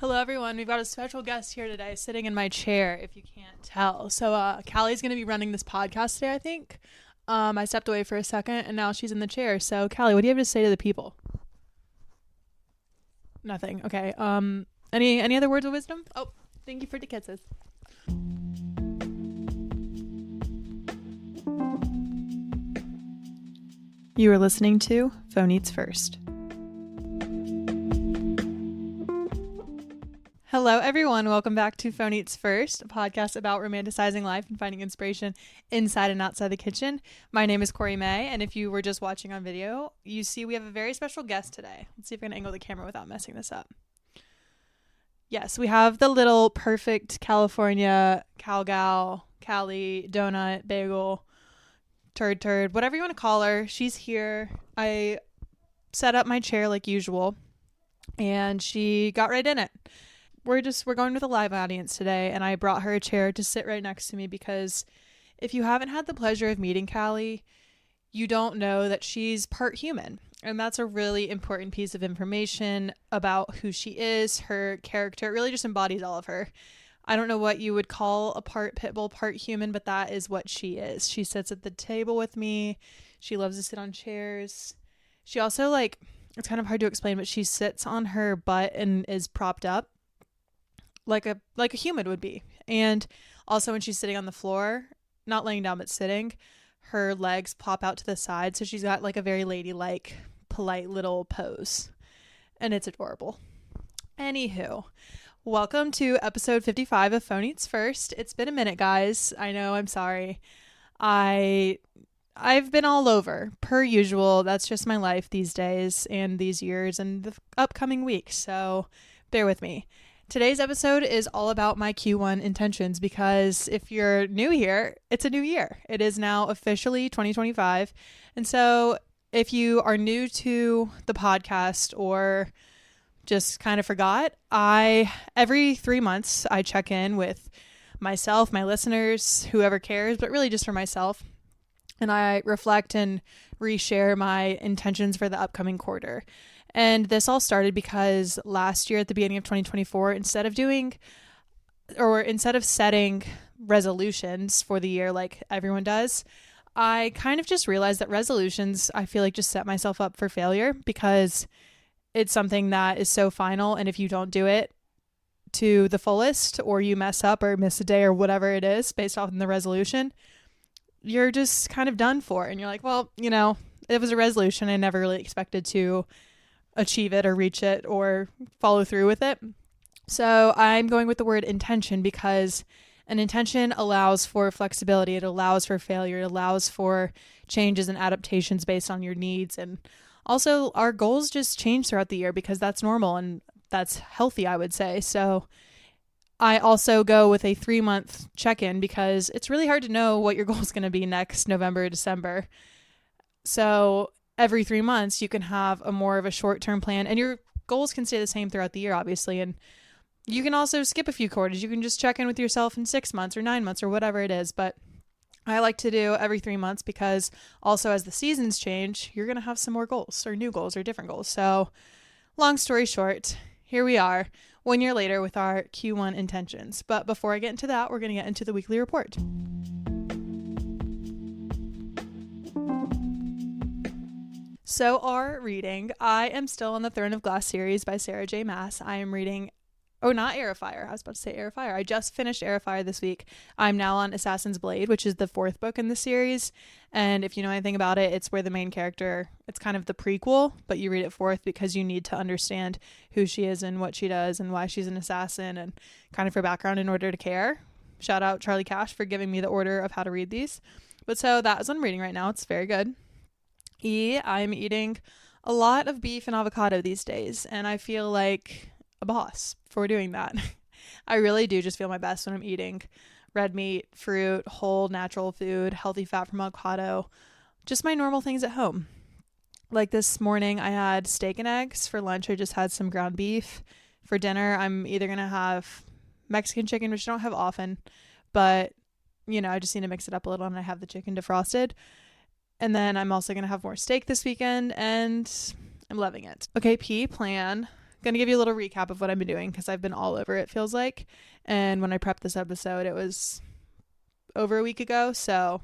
Hello, everyone. We've got a special guest here today sitting in my chair, if you can't tell. So, Callie's going to be running this podcast today, I think. I stepped away for a second, and now she's in the chair. So, Callie, what do you have to say to the people? Nothing. Okay. Any other words of wisdom? Oh, thank you for the kisses. You are listening to Phone Eats First. Hello, everyone. Welcome back to Phone Eats First, a podcast about romanticizing life and finding inspiration inside and outside the kitchen. My name is Corey May, and if you were just watching on video, you see we have a very special guest today. Let's see if I can angle the camera without messing this up. Yes, we have the little perfect California cowgal, Callie, donut, bagel, turd, whatever you want to call her. She's here. I set up my chair like usual, and she got right in it. We're going with a live audience today, and I brought her a chair to sit right next to me because if you haven't had the pleasure of meeting Callie, you don't know that she's part human. And that's a really important piece of information about who she is, her character. It really just embodies all of her. I don't know what you would call a part pit bull, part human, but that is what she is. She sits at the table with me. She loves to sit on chairs. She also, it's kind of hard to explain, but she sits on her butt and is propped up like a human would be. And also when she's sitting on the floor, not laying down but sitting, her legs pop out to the side, so she's got like a very ladylike, polite little pose, and it's adorable. Anywho, welcome to episode 55 of Phone Eats First. It's been a minute, guys. I know, I'm sorry. I've been all over, per usual. That's just my life these days and these years and the upcoming weeks, so bear with me. Today's episode is all about my Q1 intentions because if you're new here, it's a new year. It is now officially 2025. And so if you are new to the podcast or just kind of forgot, every 3 months, I check in with myself, my listeners, whoever cares, but really just for myself. And I reflect and reshare my intentions for the upcoming quarter. And this all started because last year at the beginning of 2024, instead of setting resolutions for the year like everyone does, I kind of just realized that resolutions, I feel like just set myself up for failure because it's something that is so final. And if you don't do it to the fullest, or you mess up or miss a day or whatever it is based off of the resolution, you're just kind of done for. And you're like, well, it was a resolution. I never really expected to achieve it or reach it or follow through with it. So I'm going with the word intention because an intention allows for flexibility. It allows for failure. It allows for changes and adaptations based on your needs. And also our goals just change throughout the year because that's normal and that's healthy, I would say. So I also go with a 3-month check-in because it's really hard to know what your goal is going to be next November, December. So every 3 months, you can have a more of a short-term plan, and your goals can stay the same throughout the year, obviously. And you can also skip a few quarters. You can just check in with yourself in 6 months or 9 months or whatever it is. But I like to do every 3 months because also as the seasons change, you're going to have some more goals or new goals or different goals. So long story short, here we are 1 year later with our Q1 intentions. But before I get into that, we're going to get into the weekly report. So our reading, I am still on the Throne of Glass series by Sarah J. Maas. I am reading, not Heir of Fire. I was about to say Heir of Fire. I just finished Heir of Fire this week. I'm now on Assassin's Blade, which is the 4th book in the series. And if you know anything about it, it's where the main character, it's kind of the prequel, but you read it 4th because you need to understand who she is and what she does and why she's an assassin and kind of her background in order to care. Shout out Charlie Cash for giving me the order of how to read these. But so that is what I'm reading right now. It's very good. I'm eating a lot of beef and avocado these days, and I feel like a boss for doing that. I really do just feel my best when I'm eating red meat, fruit, whole natural food, healthy fat from avocado, just my normal things at home. Like this morning, I had steak and eggs. For lunch, I just had some ground beef. For dinner, I'm either going to have Mexican chicken, which I don't have often, but, I just need to mix it up a little, and I have the chicken defrosted. And then I'm also going to have more steak this weekend, and I'm loving it. Okay, plan. going to give you a little recap of what I've been doing because I've been all over it, feels like. And when I prepped this episode, it was over a week ago. So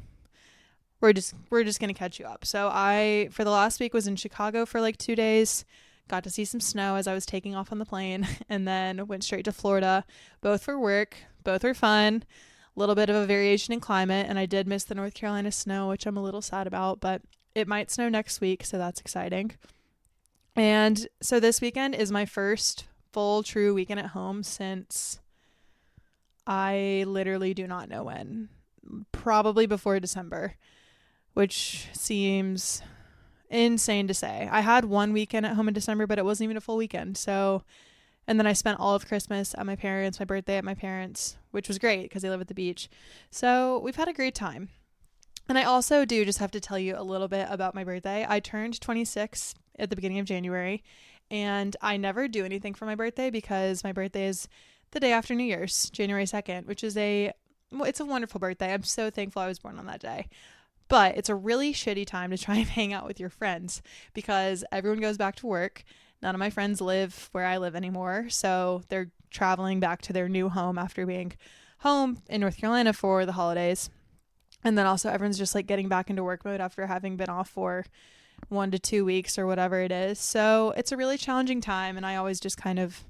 we're just going to catch you up. So I, for the last week, was in Chicago for like 2 days. Got to see some snow as I was taking off on the plane, and then went straight to Florida, both for work. Both were fun. A little bit of a variation in climate, and I did miss the North Carolina snow, which I'm a little sad about, but it might snow next week, so that's exciting. And so this weekend is my first full true weekend at home since I literally do not know when. Probably before December, which seems insane to say. I had one weekend at home in December, but it wasn't even a full weekend. So, and then I spent all of Christmas at my parents', my birthday at my parents', which was great because they live at the beach. So we've had a great time. And I also do just have to tell you a little bit about my birthday. I turned 26 at the beginning of January, and I never do anything for my birthday because my birthday is the day after New Year's, January 2nd, which is it's a wonderful birthday. I'm so thankful I was born on that day. But it's a really shitty time to try and hang out with your friends because everyone goes back to work. None of my friends live where I live anymore, so they're traveling back to their new home after being home in North Carolina for the holidays. And then also everyone's just like getting back into work mode after having been off for 1 to 2 weeks or whatever it is. So it's a really challenging time, and I always just kind of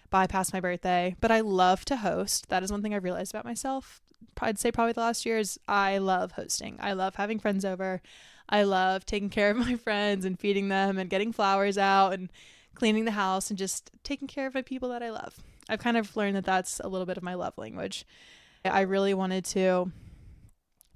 bypass my birthday. But I love to host. That is one thing I've realized about myself. I'd say probably the last year is I love hosting. I love having friends over. I love taking care of my friends and feeding them and getting flowers out and cleaning the house and just taking care of my people that I love. I've kind of learned that that's a little bit of my love language. I really wanted to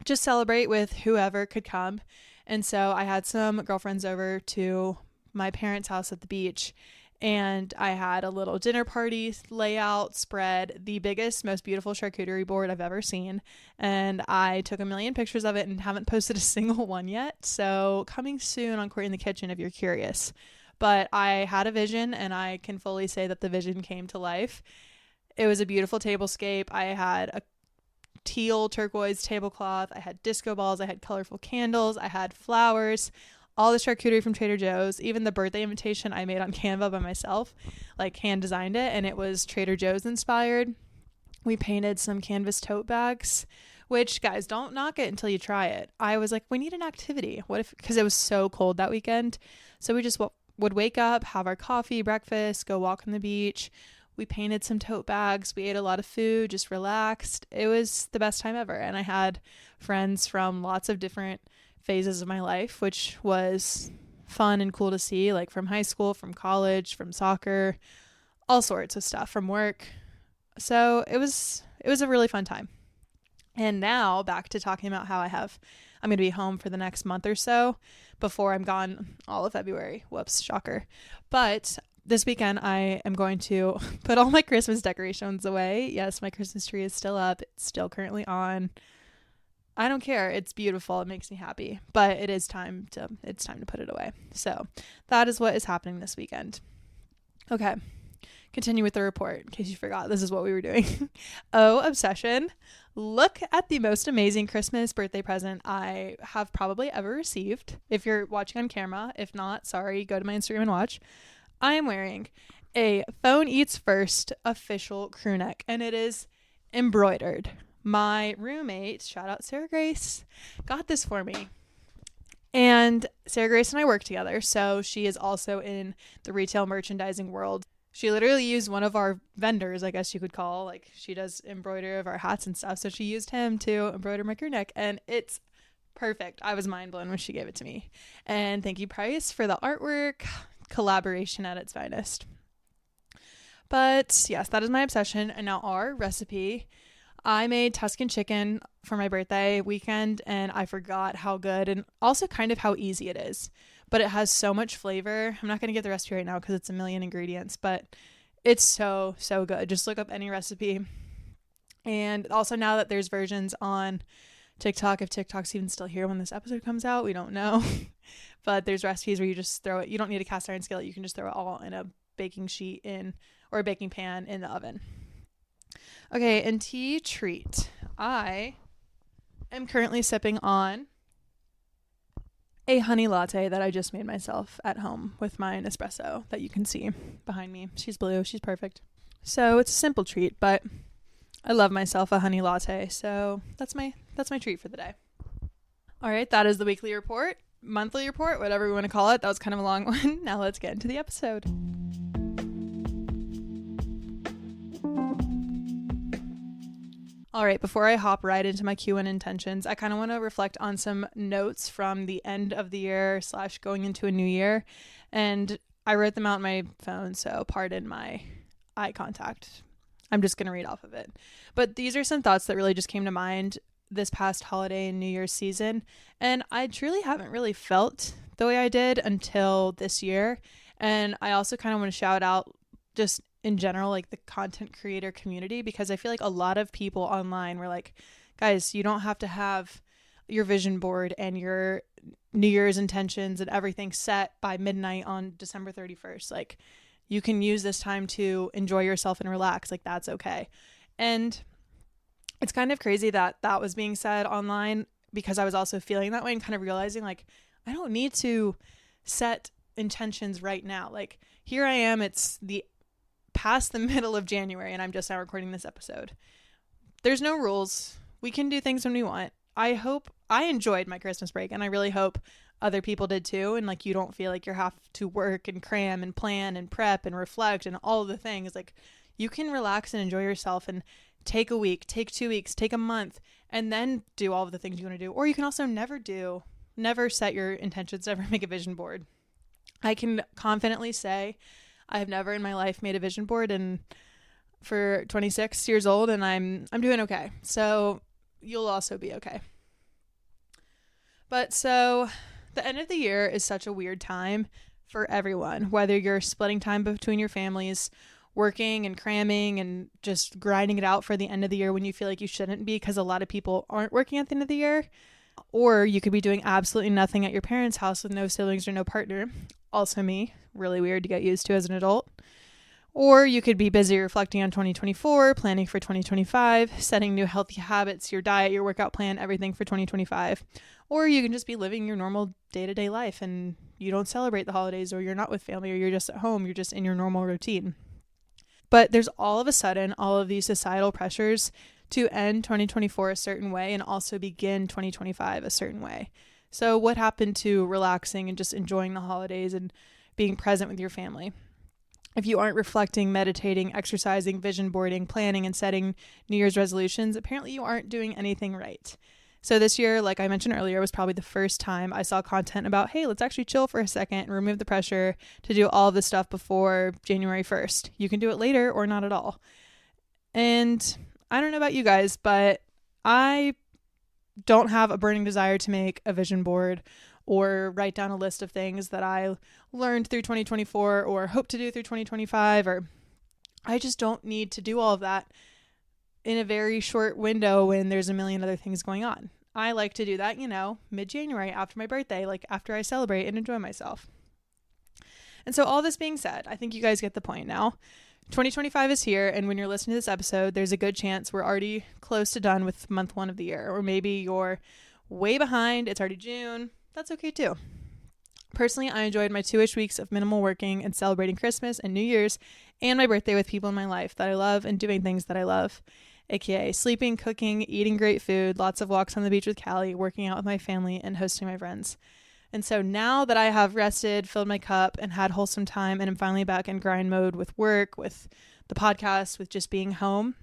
just celebrate with whoever could come. And so I had some girlfriends over to my parents' house at the beach, and I had a little dinner party layout spread, the biggest, most beautiful charcuterie board I've ever seen. And I took a million pictures of it and haven't posted a single one yet. So coming soon on Court in the Kitchen if you're curious. But I had a vision, and I can fully say that the vision came to life. It was a beautiful tablescape. I had a teal turquoise tablecloth. I had disco balls. I had colorful candles. I had flowers. All the charcuterie from Trader Joe's, even the birthday invitation I made on Canva by myself, like hand designed it, and it was Trader Joe's inspired. We painted some canvas tote bags, which, guys, don't knock it until you try it. I was like, we need an activity. What if, because it was so cold that weekend. So we just would wake up, have our coffee, breakfast, go walk on the beach. We painted some tote bags. We ate a lot of food, just relaxed. It was the best time ever. And I had friends from lots of different phases of my life, which was fun and cool to see, like from high school, from college, from soccer, all sorts of stuff, from work. So it was a really fun time. And now back to talking about how I'm going to be home for the next month or so before I'm gone all of February. Whoops, shocker. But this weekend I am going to put all my Christmas decorations away. Yes, my Christmas tree is still up. It's still currently on. I don't care. It's beautiful. It makes me happy, but it's time to put it away. So that is what is happening this weekend. Okay. Continue with the report in case you forgot. This is what we were doing. Oh, obsession. Look at the most amazing Christmas birthday present I have probably ever received. If you're watching on camera, if not, sorry, go to my Instagram and watch. I am wearing a Phone Eats First official crew neck, and it is embroidered. My roommate, shout out Sarah Grace, got this for me. And Sarah Grace and I work together, so she is also in the retail merchandising world. She literally used one of our vendors, I guess you could call, like she does embroidery of our hats and stuff. So she used him to embroider my crew neck, and it's perfect. I was mind blown when she gave it to me. And thank you, Price, for the artwork. Collaboration at its finest. But yes, that is my obsession. And now our recipe. I made Tuscan chicken for my birthday weekend, and I forgot how good and also kind of how easy it is. But it has so much flavor. I'm not going to get the recipe right now because it's a million ingredients, but it's so, so good. Just look up any recipe. And also now that there's versions on TikTok, if TikTok's even still here when this episode comes out, we don't know. But there's recipes where you just throw it. You don't need a cast iron skillet. You can just throw it all in a baking sheet or a baking pan in the oven. Okay, and tea treat. I am currently sipping on a honey latte that I just made myself at home with my Nespresso that you can see behind me. She's blue. She's perfect. So it's a simple treat, but I love myself a honey latte. So that's my treat for the day. All right, that is the weekly report, monthly report, whatever we want to call it. That was kind of a long one. Now let's get into the episode. All right, before I hop right into my Q1 intentions, I kind of want to reflect on some notes from the end of the year / going into a new year. And I wrote them out on my phone, so pardon my eye contact. I'm just going to read off of it. But these are some thoughts that really just came to mind this past holiday and New Year's season. And I truly haven't really felt the way I did until this year. And I also kind of want to shout out just in general, like the content creator community, because I feel like a lot of people online were like, guys, you don't have to have your vision board and your New Year's intentions and everything set by midnight on December 31st. Like, you can use this time to enjoy yourself and relax. Like, that's okay. And it's kind of crazy that that was being said online, because I was also feeling that way and kind of realizing, like, I don't need to set intentions right now. Like, here I am, it's past the middle of January and I'm just now recording this episode. There's no rules. We can do things when we want. I hope I enjoyed my Christmas break, and I really hope other people did too. And like, you don't feel like you have to work and cram and plan and prep and reflect and all the things. Like, you can relax and enjoy yourself and take a week, take 2 weeks, take a month, and then do all of the things you want to do. Or you can also never set your intentions, never make a vision board. I can confidently say I have never in my life made a vision board, and for 26 years old, and I'm doing okay. So you'll also be okay. But so the end of the year is such a weird time for everyone, whether you're splitting time between your families, working and cramming and just grinding it out for the end of the year when you feel like you shouldn't be, because a lot of people aren't working at the end of the year. Or you could be doing absolutely nothing at your parents' house with no siblings or no partner. Also me, really weird to get used to as an adult. Or you could be busy reflecting on 2024, planning for 2025, setting new healthy habits, your diet, your workout plan, everything for 2025. Or you can just be living your normal day-to-day life and you don't celebrate the holidays, or you're not with family, or you're just at home, you're just in your normal routine. But there's all of a sudden all of these societal pressures to end 2024 a certain way and also begin 2025 a certain way. So what happened to relaxing and just enjoying the holidays and being present with your family? If you aren't reflecting, meditating, exercising, vision boarding, planning, and setting New Year's resolutions, apparently you aren't doing anything right. So this year, like I mentioned earlier, was probably the first time I saw content about, hey, let's actually chill for a second and remove the pressure to do all of this stuff before January 1st. You can do it later or not at all. And I don't know about you guys, but I don't have a burning desire to make a vision board or write down a list of things that I learned through 2024 or hope to do through 2025, or I just don't need to do all of that in a very short window when there's a million other things going on. I like to do that, mid-January after my birthday, like after I celebrate and enjoy myself. And so all this being said, I think you guys get the point now. 2025 is here, and when you're listening to this episode, there's a good chance we're already close to done with month 1 of the year, or maybe you're way behind, it's already June. That's okay too. Personally, I enjoyed my 2-ish weeks of minimal working and celebrating Christmas and New Year's and my birthday with people in my life that I love and doing things that I love, aka sleeping, cooking, eating great food, lots of walks on the beach with Callie, working out with my family, and hosting my friends. And so now that I have rested, filled my cup, and had wholesome time, and I'm finally back in grind mode with work, with the podcast, with just being home,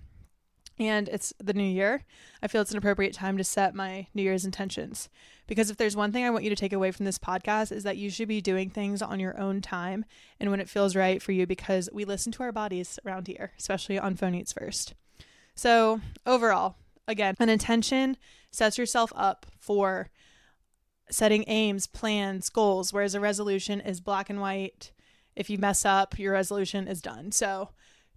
and it's the new year, I feel it's an appropriate time to set my New Year's intentions. Because if there's one thing I want you to take away from this podcast, is that you should be doing things on your own time and when it feels right for you, because we listen to our bodies around here, especially on Phone Eats First. So overall, again, an intention sets yourself up for setting aims, plans, goals, whereas a resolution is black and white. If you mess up, your resolution is done. So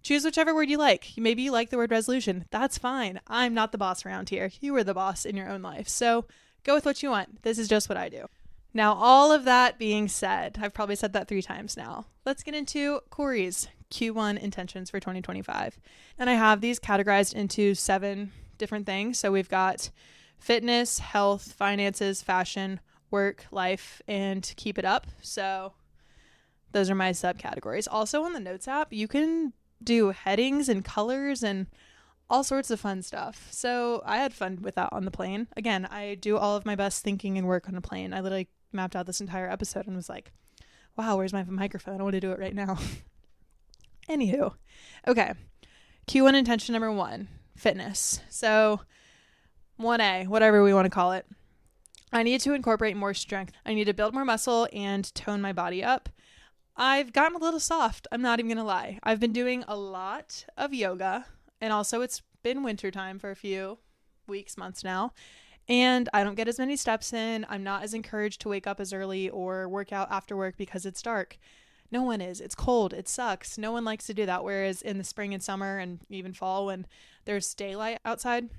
choose whichever word you like. Maybe you like the word resolution. That's fine. I'm not the boss around here. You are the boss in your own life. So go with what you want. This is just what I do. Now, all of that being said, I've probably said that 3 times now. Let's get into Corey's Q1 intentions for 2025. And I have these categorized into 7 different things. So we've got fitness, health, finances, fashion, work, life, and keep it up. So those are my subcategories. Also on the Notes app, you can do headings and colors and all sorts of fun stuff. So I had fun with that on the plane. Again, I do all of my best thinking and work on a plane. I literally mapped out this entire episode and was like, wow, where's my microphone? I want to do it right now. Anywho, okay. Q1 intention number 1, fitness. So 1A, whatever we want to call it. I need to incorporate more strength. I need to build more muscle and tone my body up. I've gotten a little soft. I'm not even going to lie. I've been doing a lot of yoga, and also it's been wintertime for a few weeks, months now, and I don't get as many steps in. I'm not as encouraged to wake up as early or work out after work because it's dark. No one is. It's cold. It sucks. No one likes to do that. Whereas in the spring and summer and even fall when there's daylight outside,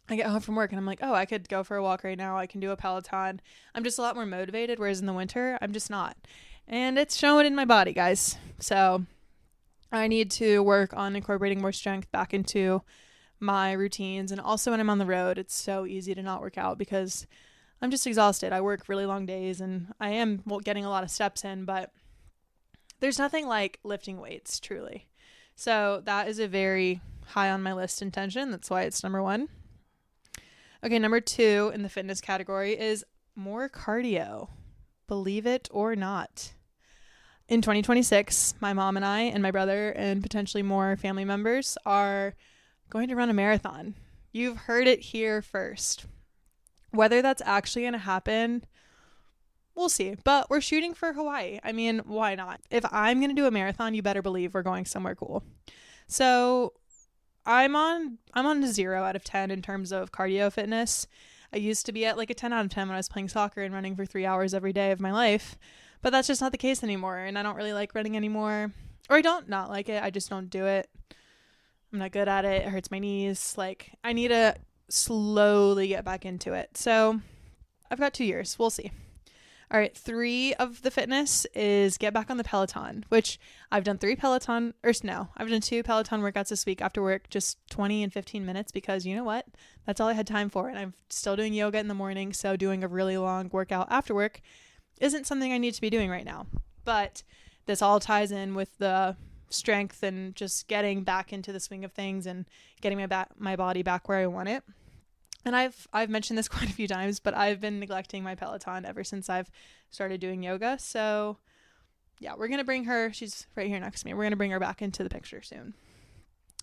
I get home from work and I'm like, oh, I could go for a walk right now. I can do a Peloton. I'm just a lot more motivated. Whereas in the winter, I'm just not. And it's showing in my body, guys. So I need to work on incorporating more strength back into my routines. And also when I'm on the road, it's so easy to not work out because I'm just exhausted. I work really long days and I am getting a lot of steps in, but there's nothing like lifting weights, truly. So that is a very high on my list intention. That's why it's number 1. Okay, number 2 in the fitness category is more cardio. Believe it or not. In 2026, my mom and I and my brother and potentially more family members are going to run a marathon. You've heard it here first. Whether that's actually going to happen, we'll see. But we're shooting for Hawaii. I mean, why not? If I'm going to do a marathon, you better believe we're going somewhere cool. So I'm on a 0 out of 10 in terms of cardio fitness. I used to be at like a 10 out of 10 when I was playing soccer and running for 3 hours every day of my life, but that's just not the case anymore. And I don't really like running anymore, or I don't not like it. I just don't do it. I'm not good at it. It hurts my knees. Like I need to slowly get back into it. So I've got 2 years. We'll see. All right, 3 of the fitness is get back on the Peloton, which I've done 2 Peloton workouts this week after work, just 20 and 15 minutes because you know what? That's all I had time for. And I'm still doing yoga in the morning. So doing a really long workout after work isn't something I need to be doing right now. But this all ties in with the strength and just getting back into the swing of things and getting my body back where I want it. And I've mentioned this quite a few times, but I've been neglecting my Peloton ever since I've started doing yoga. So yeah, we're going to bring her. She's right here next to me. We're going to bring her back into the picture soon.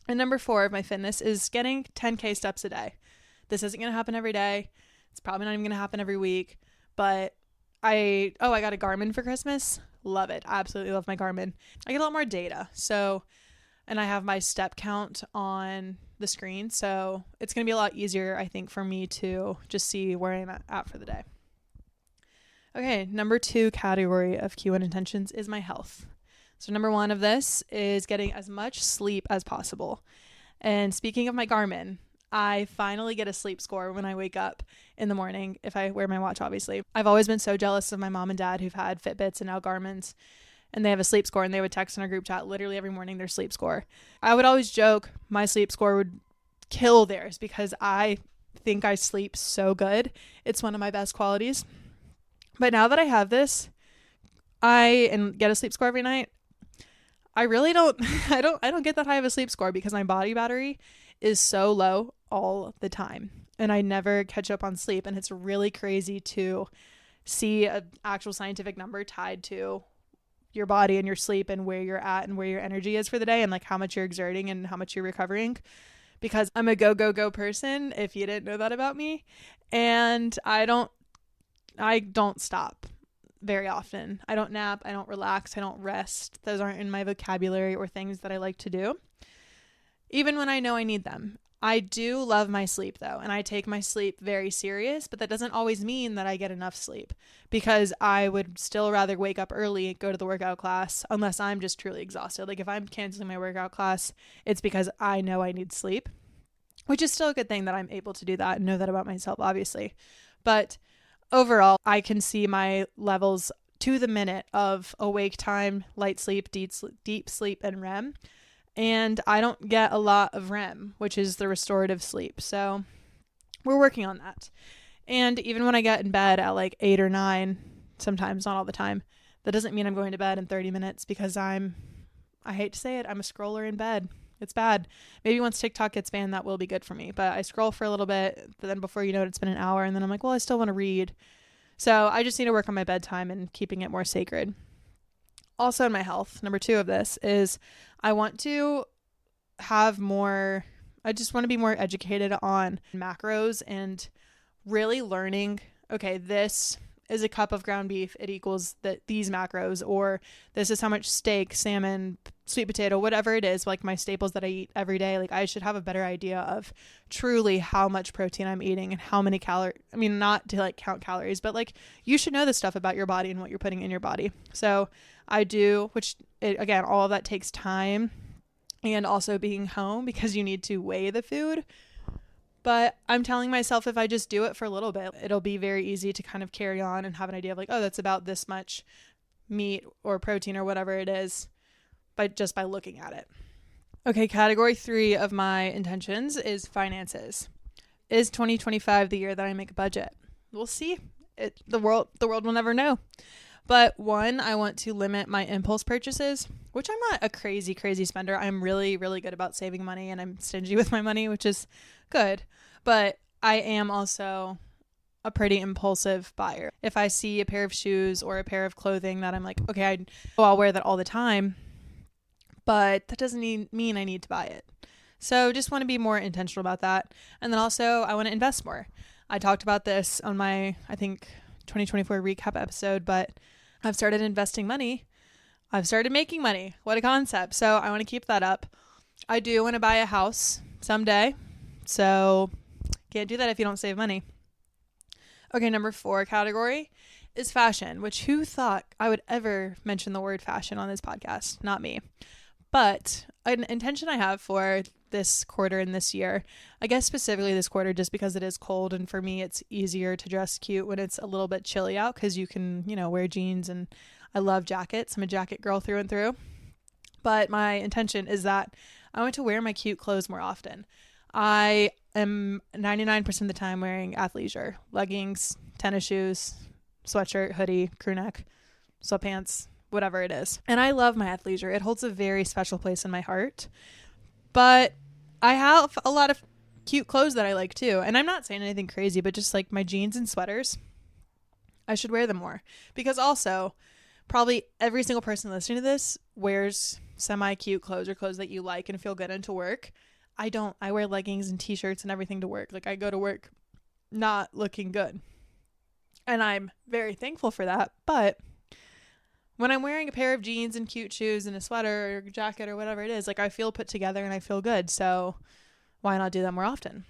And number 4 of my fitness is getting 10K steps a day. This isn't going to happen every day. It's probably not even going to happen every week, but I got a Garmin for Christmas. Love it. Absolutely love my Garmin. I get a lot more data. And I have my step count on the screen. So it's going to be a lot easier, I think, for me to just see where I'm at for the day. Okay, number 2 category of Q1 intentions is my health. So number 1 of this is getting as much sleep as possible. And speaking of my Garmin, I finally get a sleep score when I wake up in the morning, if I wear my watch, obviously. I've always been so jealous of my mom and dad who've had Fitbits and now Garmin's. And they have a sleep score and they would text in our group chat literally every morning their sleep score. I would always joke my sleep score would kill theirs because I think I sleep so good. It's one of my best qualities. But now that I have this, and get a sleep score every night, I really don't I don't get that high of a sleep score because my body battery is so low all the time and I never catch up on sleep. And it's really crazy to see an actual scientific number tied to your body and your sleep and where you're at and where your energy is for the day and like how much you're exerting and how much you're recovering, because I'm a go person, if you didn't know that about me, and I don't stop very often. I don't nap, I don't relax, I don't rest. Those aren't in my vocabulary or things that I like to do, even when I know I need them. I do love my sleep though, and I take my sleep very serious, but that doesn't always mean that I get enough sleep, because I would still rather wake up early and go to the workout class unless I'm just truly exhausted. Like if I'm canceling my workout class, it's because I know I need sleep, which is still a good thing that I'm able to do that and know that about myself, obviously. But overall, I can see my levels to the minute of awake time, light sleep, deep sleep, and REM. And I don't get a lot of REM, which is the restorative sleep. So we're working on that. And even when I get in bed at like 8 or 9, sometimes, not all the time, that doesn't mean I'm going to bed in 30 minutes because I hate to say it, I'm a scroller in bed. It's bad. Maybe once TikTok gets banned, that will be good for me. But I scroll for a little bit, but then before you know it, it's been an hour. And then I'm like, well, I still want to read. So I just need to work on my bedtime and keeping it more sacred. Also in my health, number 2 of this is I want to I just want to be more educated on macros and really learning, okay, this is a cup of ground beef. It equals these macros, or this is how much steak, salmon, sweet potato, whatever it is, like my staples that I eat every day. Like I should have a better idea of truly how much protein I'm eating and how many calories. I mean, not to like count calories, but like you should know this stuff about your body and what you're putting in your body. So I do, again, all of that takes time and also being home because you need to weigh the food. But I'm telling myself if I just do it for a little bit, it'll be very easy to kind of carry on and have an idea of like, oh, that's about this much meat or protein or whatever it is, by looking at it. Okay, category 3 of my intentions is finances. Is 2025 the year that I make a budget? We'll see. The world will never know. But 1, I want to limit my impulse purchases, which I'm not a crazy spender. I'm really, really good about saving money and I'm stingy with my money, which is good. But I am also a pretty impulsive buyer. If I see a pair of shoes or a pair of clothing that I'm like, okay, I'll wear that all the time, but that doesn't mean I need to buy it. So just want to be more intentional about that. And then also I want to invest more. I talked about this on my, I think, 2024 recap episode, but I've started investing money. I've started making money. What a concept. So I want to keep that up. I do want to buy a house someday. So can't do that if you don't save money. Okay, number 4 category is fashion, which who thought I would ever mention the word fashion on this podcast? Not me. But an intention I have for this quarter and this year, I guess specifically this quarter just because it is cold, and for me it's easier to dress cute when it's a little bit chilly out because you can, wear jeans, and I love jackets. I'm a jacket girl through and through. But my intention is that I want to wear my cute clothes more often. I am 99% of the time wearing athleisure, leggings, tennis shoes, sweatshirt, hoodie, crew neck, sweatpants, whatever it is. And I love my athleisure. It holds a very special place in my heart. But I have a lot of cute clothes that I like too. And I'm not saying anything crazy, but just like my jeans and sweaters, I should wear them more. Because also, probably every single person listening to this wears semi-cute clothes or clothes that you like and feel good in to work. I don't. I wear leggings and t-shirts and everything to work. Like I go to work not looking good. And I'm very thankful for that. But when I'm wearing a pair of jeans and cute shoes and a sweater or jacket or whatever it is, like I feel put together and I feel good. So why not do that more often?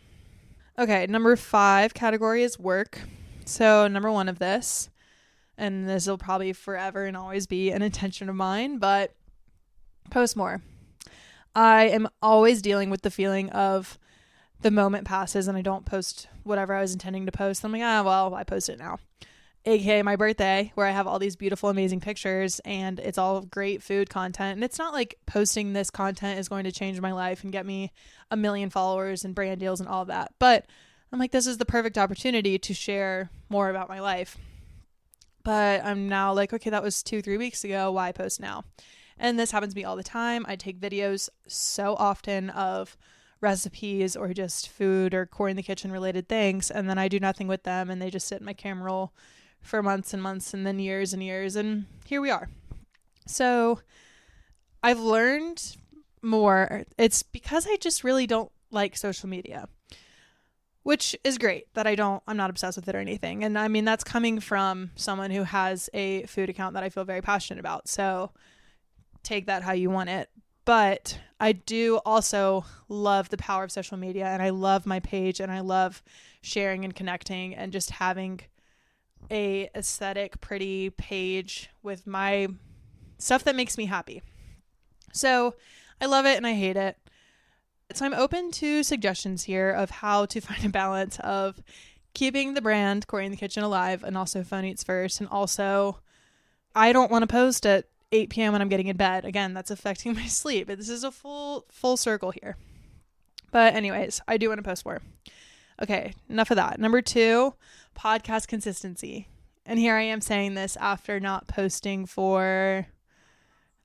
Okay, number 5 category is work. So number 1 of this, and this will probably forever and always be an intention of mine, but post more. I am always dealing with the feeling of the moment passes and I don't post whatever I was intending to post. I'm like, I post it now. AKA my birthday, where I have all these beautiful, amazing pictures and it's all great food content. And it's not like posting this content is going to change my life and get me 1 million followers and brand deals and all of that. But I'm like, this is the perfect opportunity to share more about my life. But I'm now like, okay, that was 2-3 weeks ago. Why post now? And this happens to me all the time. I take videos so often of recipes or just food or core in the kitchen related things, and then I do nothing with them and they just sit in my camera roll for months and months and then years and years, and here we are. So I've learned more. It's because I just really don't like social media, which is great that I'm not obsessed with it or anything. And I mean, that's coming from someone who has a food account that I feel very passionate about. So take that how you want it. But I do also love the power of social media, and I love my page, and I love sharing and connecting and just having a aesthetic, pretty page with my stuff that makes me happy. So I love it and I hate it. So I'm open to suggestions here of how to find a balance of keeping the brand Corey in the Kitchen alive and also Phone Eats First. And also, I don't want to post at 8 p.m. when I'm getting in bed. Again, that's affecting my sleep. This is a full circle here. But anyways, I do want to post more. Okay, enough of that. Number 2, podcast consistency. And here I am saying this after not posting for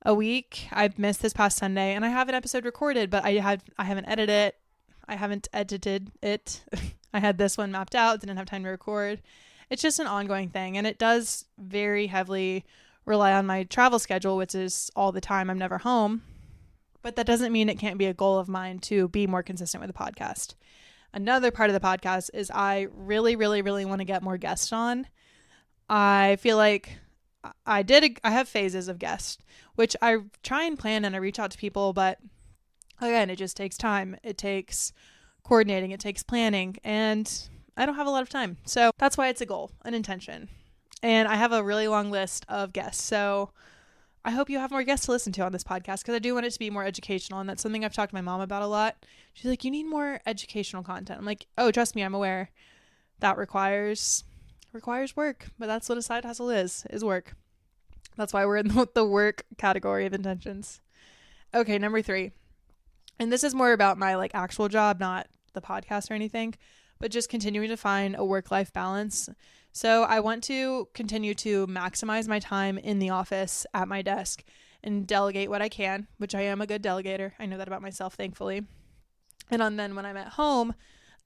a week. I've missed this past Sunday, and I have an episode recorded, but I haven't edited it. I had this one mapped out, didn't have time to record. It's just an ongoing thing, and it does very heavily rely on my travel schedule, which is all the time. I'm never home. But that doesn't mean it can't be a goal of mine to be more consistent with the podcast. Another part of the podcast is I really, really, really want to get more guests on. I feel like I have phases of guests, which I try and plan and I reach out to people, but again, it just takes time. It takes coordinating, it takes planning, and I don't have a lot of time. So that's why it's a goal, an intention. And I have a really long list of guests. So I hope you have more guests to listen to on this podcast, because I do want it to be more educational. And that's something I've talked to my mom about a lot. She's like, you need more educational content. I'm like, oh, trust me, I'm aware. That requires work. But that's what a side hustle is work. That's why we're in the work category of intentions. Okay, number 3. And this is more about my like actual job, not the podcast or anything, but just continuing to find a work-life balance. So I want to continue to maximize my time in the office at my desk and delegate what I can, which I am a good delegator. I know that about myself, thankfully. And then when I'm at home,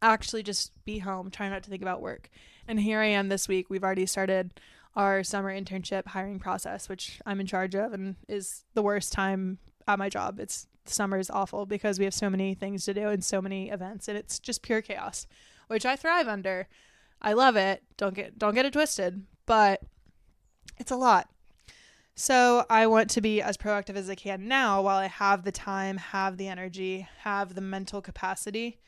actually just be home, try not to think about work. And here I am this week. We've already started our summer internship hiring process, which I'm in charge of, and is the worst time at my job. Summer is awful because we have so many things to do and so many events, and it's just pure chaos, which I thrive under. I love it. Don't get it twisted, but it's a lot. So I want to be as proactive as I can now while I have the time, have the energy, have the mental capacity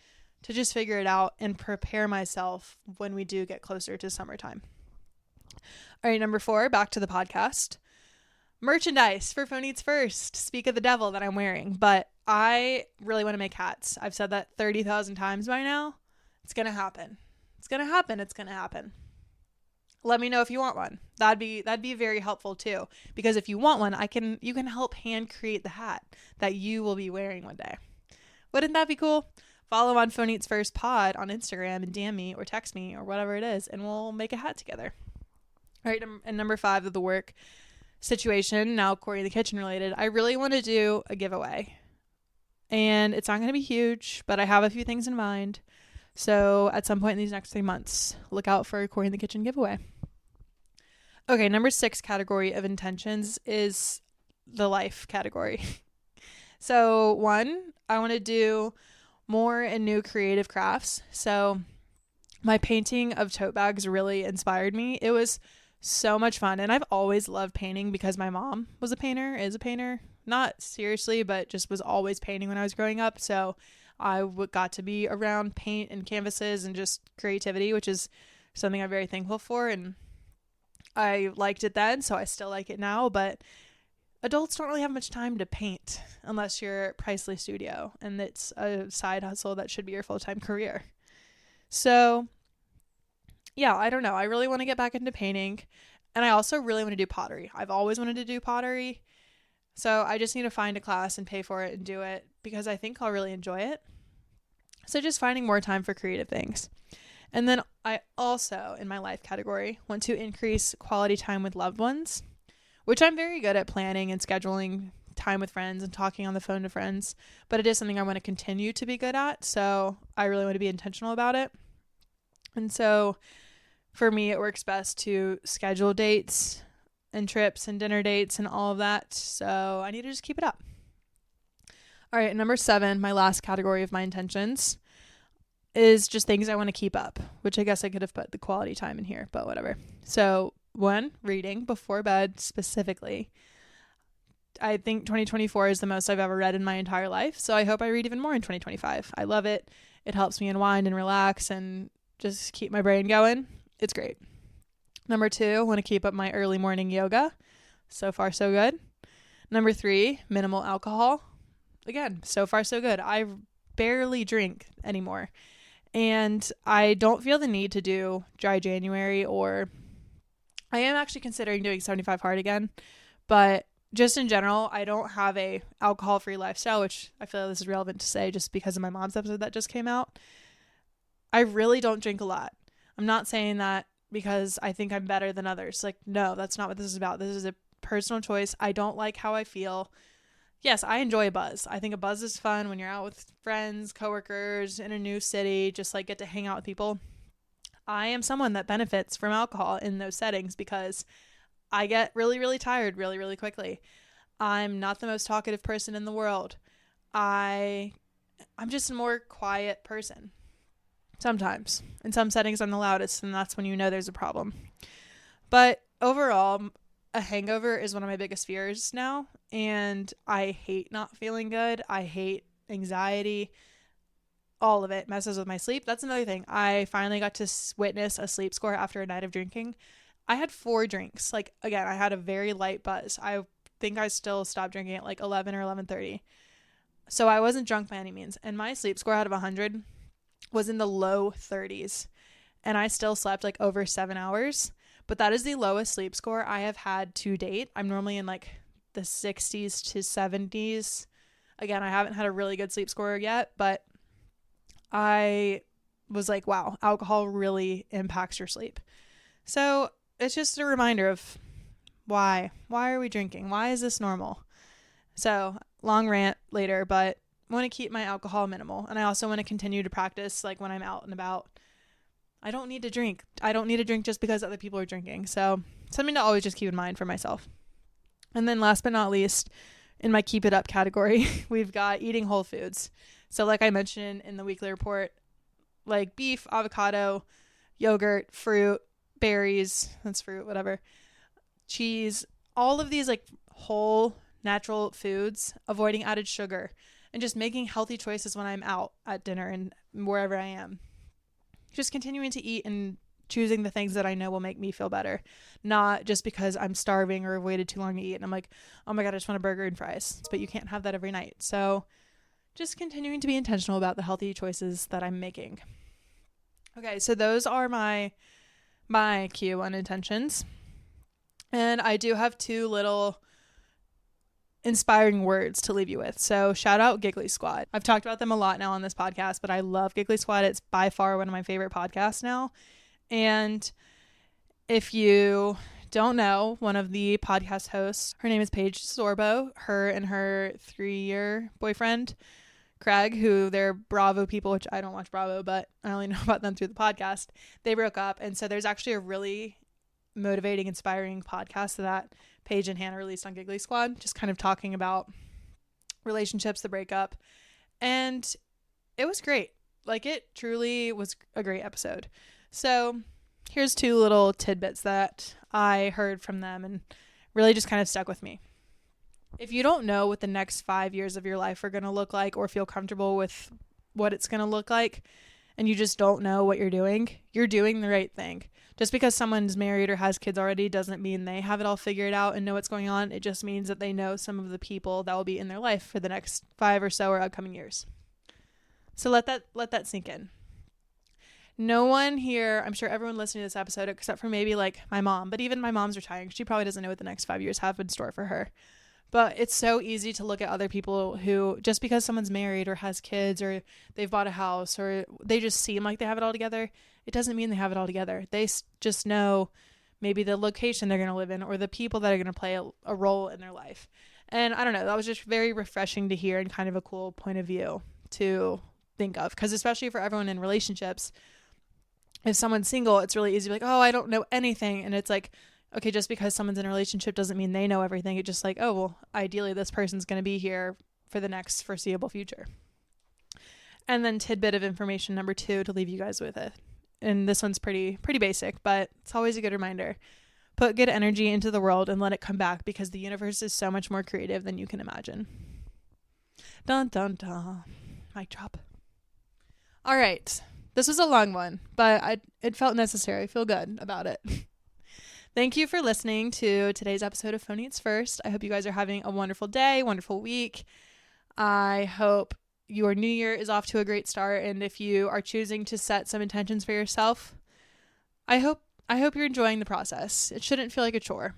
to just figure it out and prepare myself when we do get closer to summertime. All right, number 4, back to the podcast. Merchandise for Phone Eats First. Speak of the devil that I'm wearing, but I really want to make hats. I've said that 30,000 times by now. It's going to happen. It's going to happen. It's going to happen. Let me know if you want one. That'd be very helpful too, because if you want one, you can help hand create the hat that you will be wearing one day. Wouldn't that be cool? Follow on Phone Eats First Pod on Instagram and DM me or text me or whatever it is, and we'll make a hat together. All right, and number 5 of the work situation, now Corey in the Kitchen related, I really want to do a giveaway. And it's not going to be huge, but I have a few things in mind. So at some point in these next 3 months, look out for a Corey in the Kitchen giveaway. Okay, number 6 category of intentions is the life category. So 1, I want to do more and new creative crafts. So my painting of tote bags really inspired me. It was so much fun. And I've always loved painting because my mom is a painter. Not seriously, but just was always painting when I was growing up. So I got to be around paint and canvases and just creativity, which is something I'm very thankful for. And I liked it then, so I still like it now. But adults don't really have much time to paint unless you're Priceley Studio, and it's a side hustle that should be your full-time career. So yeah, I don't know. I really want to get back into painting, and I also really want to do pottery. I've always wanted to do pottery, so I just need to find a class and pay for it and do it because I think I'll really enjoy it. So just finding more time for creative things. And then I also, in my life category, want to increase quality time with loved ones, which I'm very good at planning and scheduling time with friends and talking on the phone to friends, but it is something I want to continue to be good at. So I really want to be intentional about it. And so for me, it works best to schedule dates and trips and dinner dates and all of that. So I need to just keep it up. All right, number 7, my last category of my intentions is just things I want to keep up, which I guess I could have put the quality time in here, but whatever. So 1, reading before bed specifically. I think 2024 is the most I've ever read in my entire life. So I hope I read even more in 2025. I love it. It helps me unwind and relax and just keep my brain going. It's great. Number 2, I want to keep up my early morning yoga. So far, so good. Number 3, minimal alcohol. Again, so far, so good. I barely drink anymore. And I don't feel the need to do dry January, or I am actually considering doing 75 hard again. But just in general, I don't have a alcohol-free lifestyle, which I feel like this is relevant to say just because of my mom's episode that just came out. I really don't drink a lot. I'm not saying that because I think I'm better than others. Like, no, that's not what this is about. This is a personal choice. I don't like how I feel. Yes, I enjoy a buzz. I think a buzz is fun when you're out with friends, coworkers, in a new city, just like get to hang out with people. I am someone that benefits from alcohol in those settings because I get really, really tired really, really quickly. I'm not the most talkative person in the world. I'm just a more quiet person. Sometimes. In some settings, I'm the loudest, and that's when you know there's a problem. But overall, a hangover is one of my biggest fears now, and I hate not feeling good. I hate anxiety. All of it messes with my sleep. That's another thing. I finally got to witness a sleep score after a night of drinking. I had 4 drinks. Like, again, I had a very light buzz. I think I still stopped drinking at like 11 or 11:30. So I wasn't drunk by any means. And my sleep score out of 100 was in the low 30s. And I still slept like over 7 hours. But that is the lowest sleep score I have had to date. I'm normally in like the 60s to 70s. Again, I haven't had a really good sleep score yet, but I was like, wow, alcohol really impacts your sleep. So it's just a reminder of why are we drinking? Why is this normal? So long rant later, but I want to keep my alcohol minimal. And I also want to continue to practice like when I'm out and about. I don't need to drink. I don't need to drink just because other people are drinking. So something to always just keep in mind for myself. And then last but not least, in my keep it up category, we've got eating whole foods. So like I mentioned in the weekly report, like beef, avocado, yogurt, fruit, berries, that's fruit, whatever, cheese, all of these like whole natural foods, avoiding added sugar, and just making healthy choices when I'm out at dinner and wherever I am. Just continuing to eat and choosing the things that I know will make me feel better, not just because I'm starving or waited too long to eat and I'm like, oh my God, I just want a burger and fries. But you can't have that every night. So just continuing to be intentional about the healthy choices that I'm making. Okay, so those are my Q1 intentions. And I do have 2 little inspiring words to leave you with. So shout out Giggly Squad. I've talked about them a lot now on this podcast, but I love Giggly Squad. It's by far one of my favorite podcasts now. And if you don't know, one of the podcast hosts, her name is Paige Sorbo. Her and her 3-year boyfriend, Craig, who they're Bravo people, which I don't watch Bravo, but I only know about them through the podcast. They broke up. And so there's actually a really motivating, inspiring podcast that Paige and Hannah released on Giggly Squad, just kind of talking about relationships, the breakup. And it was great. Like, it truly was a great episode. So here's 2 little tidbits that I heard from them and really just kind of stuck with me. If you don't know what the next 5 years of your life are going to look like or feel comfortable with what it's going to look like, and you just don't know what you're doing the right thing. Just because someone's married or has kids already doesn't mean they have it all figured out and know what's going on. It just means that they know some of the people that will be in their life for the next 5 or so or upcoming years. So let that sink in. No one here, I'm sure everyone listening to this episode, except for maybe like my mom, but even my mom's retiring. She probably doesn't know what the next 5 years have in store for her. But it's so easy to look at other people who, just because someone's married or has kids or they've bought a house or they just seem like they have it all together, it doesn't mean they have it all together. They just know maybe the location they're going to live in or the people that are going to play a role in their life. And I don't know, that was just very refreshing to hear and kind of a cool point of view to think of. Because especially for everyone in relationships, if someone's single, it's really easy to be like, oh, I don't know anything. And it's like, okay, just because someone's in a relationship doesn't mean they know everything. It's just like, oh, well, ideally this person's going to be here for the next foreseeable future. And then tidbit of information number 2 to leave you guys with it. And this one's pretty basic, but it's always a good reminder. Put good energy into the world and let it come back because the universe is so much more creative than you can imagine. Dun, dun, dun. Mic drop. All right. This was a long one, but it felt necessary. I feel good about it. Thank you for listening to today's episode of Phone Eats First. I hope you guys are having a wonderful day, wonderful week. I hope your new year is off to a great start. And if you are choosing to set some intentions for yourself, I hope you're enjoying the process. It shouldn't feel like a chore.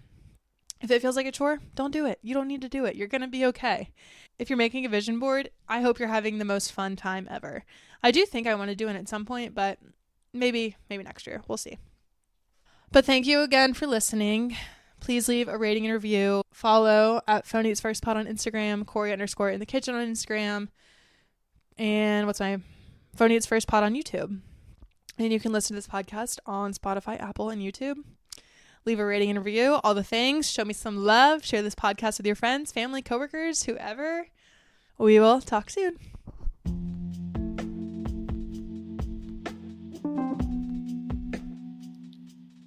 If it feels like a chore, don't do it. You don't need to do it. You're going to be okay. If you're making a vision board, I hope you're having the most fun time ever. I do think I want to do it at some point, but maybe next year. We'll see. But thank you again for listening. Please leave a rating and review. Follow at Phone Eats First Pod on Instagram, Corey_in the kitchen on Instagram, and what's my Phone Eats First Pod on YouTube. And you can listen to this podcast on Spotify, Apple, and YouTube. Leave a rating and review, all the things. Show me some love. Share this podcast with your friends, family, coworkers, whoever. We will talk soon.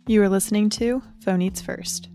You are listening to Phone Eats First.